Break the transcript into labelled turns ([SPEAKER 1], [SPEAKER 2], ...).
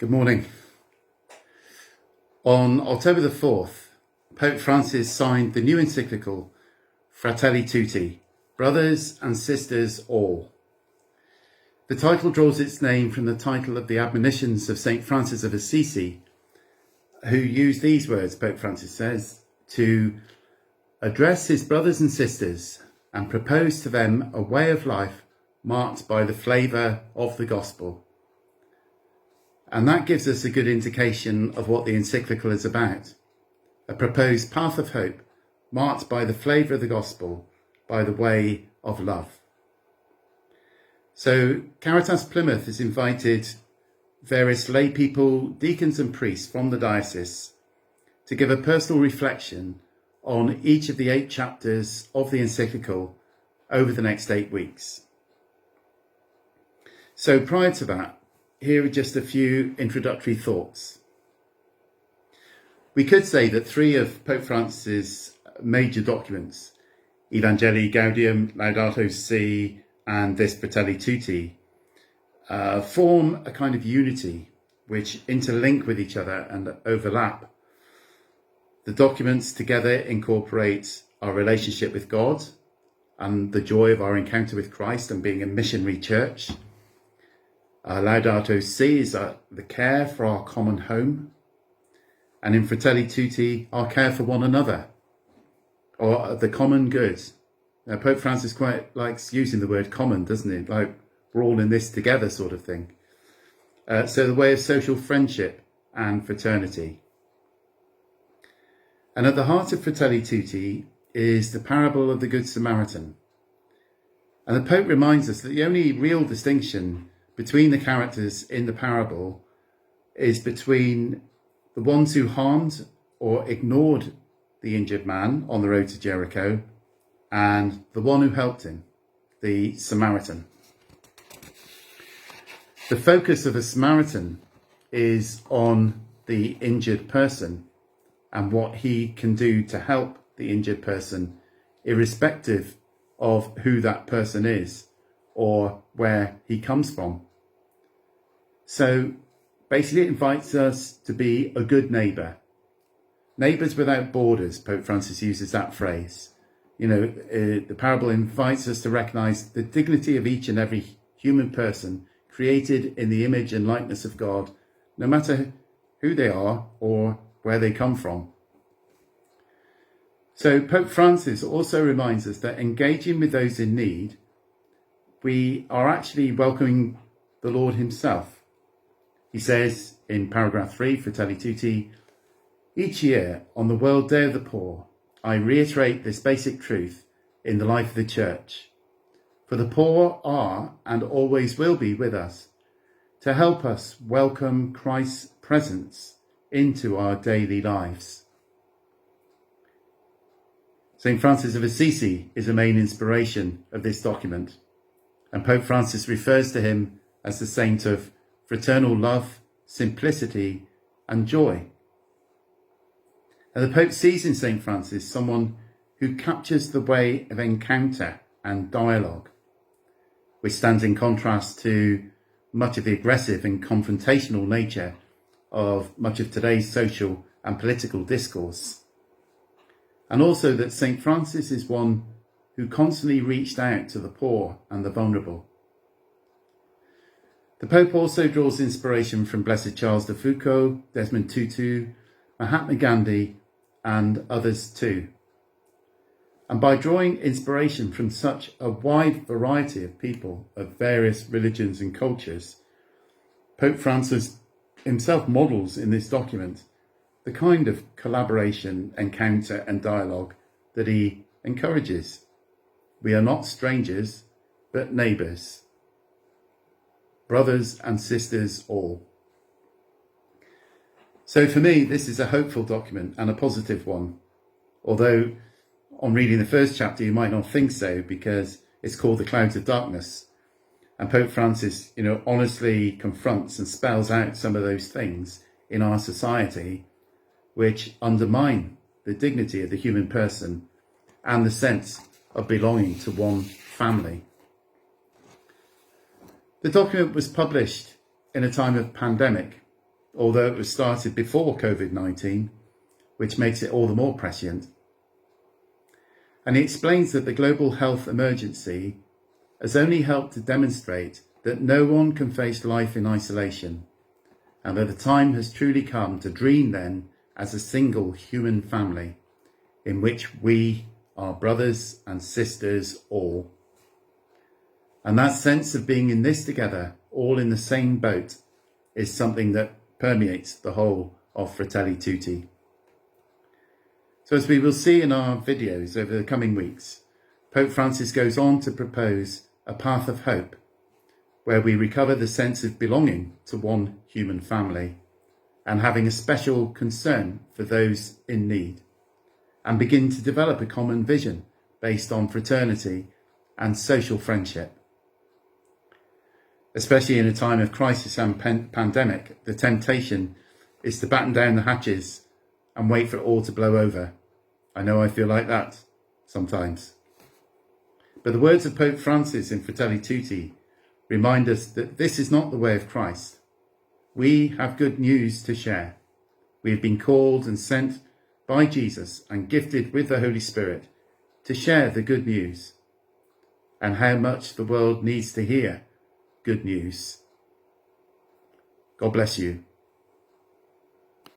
[SPEAKER 1] Good morning. On October the 4th, Pope Francis signed the new Encyclical, Fratelli, Tutti, Brothers and Sisters All. The title draws its name from the title of the admonitions of St. Francis of Assisi, who used these words, Pope Francis says, to address his brothers and sisters and propose to them a way of life marked by the flavour of the gospel. And that gives us a good indication of what the encyclical is about. A proposed path of hope marked by the flavour of the gospel, by the way of love. So Caritas Plymouth has invited various lay people, deacons and priests from the diocese to give a personal reflection on each of the 8 chapters of the encyclical over the next 8 weeks. So prior to that, here are just a few introductory thoughts. We could say that 3 of Pope Francis's major documents, Evangelii Gaudium, Laudato Si, and this Fratelli Tutti, form a kind of unity which interlink with each other and overlap. The documents together incorporate our relationship with God and the joy of our encounter with Christ and being a missionary church. Laudato Si is the care for our common home, and in Fratelli Tutti, our care for one another, or the common good. Now, Pope Francis quite likes using the word common, doesn't he? Like, we're all in this together sort of thing. So the way of social friendship and fraternity. And at the heart of Fratelli Tutti is the parable of the Good Samaritan. And the Pope reminds us that the only real distinction between the characters in the parable is between the ones who harmed or ignored the injured man on the road to Jericho and the one who helped him, the Samaritan. The focus of a Samaritan is on the injured person and what he can do to help the injured person, irrespective of who that person is or where he comes from. So basically it invites us to be a good neighbour. Neighbours without borders, Pope Francis uses that phrase. The parable invites us to recognise the dignity of each and every human person created in the image and likeness of God, no matter who they are or where they come from. So Pope Francis also reminds us that engaging with those in need, we are actually welcoming the Lord himself. He says in paragraph 3, Fratelli Tutti, each year on the World Day of the Poor, I reiterate this basic truth in the life of the Church. For the poor are and always will be with us to help us welcome Christ's presence into our daily lives. St. Francis of Assisi is a main inspiration of this document, and Pope Francis refers to him as the saint of fraternal love, simplicity and joy. And the Pope sees in St. Francis someone who captures the way of encounter and dialogue, which stands in contrast to much of the aggressive and confrontational nature of much of today's social and political discourse. And also that St. Francis is one who constantly reached out to the poor and the vulnerable. The Pope also draws inspiration from Blessed Charles de Foucauld, Desmond Tutu, Mahatma Gandhi and others too. And by drawing inspiration from such a wide variety of people of various religions and cultures, Pope Francis himself models in this document the kind of collaboration, encounter and dialogue that he encourages. We are not strangers, but neighbours. Brothers and sisters all. So for me, this is a hopeful document and a positive one. Although on reading the first chapter, you might not think so because it's called The Clouds of Darkness. And Pope Francis, honestly confronts and spells out some of those things in our society which undermine the dignity of the human person and the sense of belonging to one family. The document was published in a time of pandemic, although it was started before COVID-19, which makes it all the more prescient. And he explains that the global health emergency has only helped to demonstrate that no one can face life in isolation, and that the time has truly come to dream then as a single human family in which we are brothers and sisters all. And that sense of being in this together, all in the same boat, is something that permeates the whole of Fratelli Tutti. So as we will see in our videos over the coming weeks, Pope Francis goes on to propose a path of hope, where we recover the sense of belonging to one human family and having a special concern for those in need, and begin to develop a common vision based on fraternity and social friendship. Especially in a time of crisis and pandemic, the temptation is to batten down the hatches and wait for it all to blow over. I know I feel like that sometimes. But the words of Pope Francis in Fratelli Tutti remind us that this is not the way of Christ. We have good news to share. We have been called and sent by Jesus and gifted with the Holy Spirit to share the good news, and how much the world needs to hear good news. God bless you.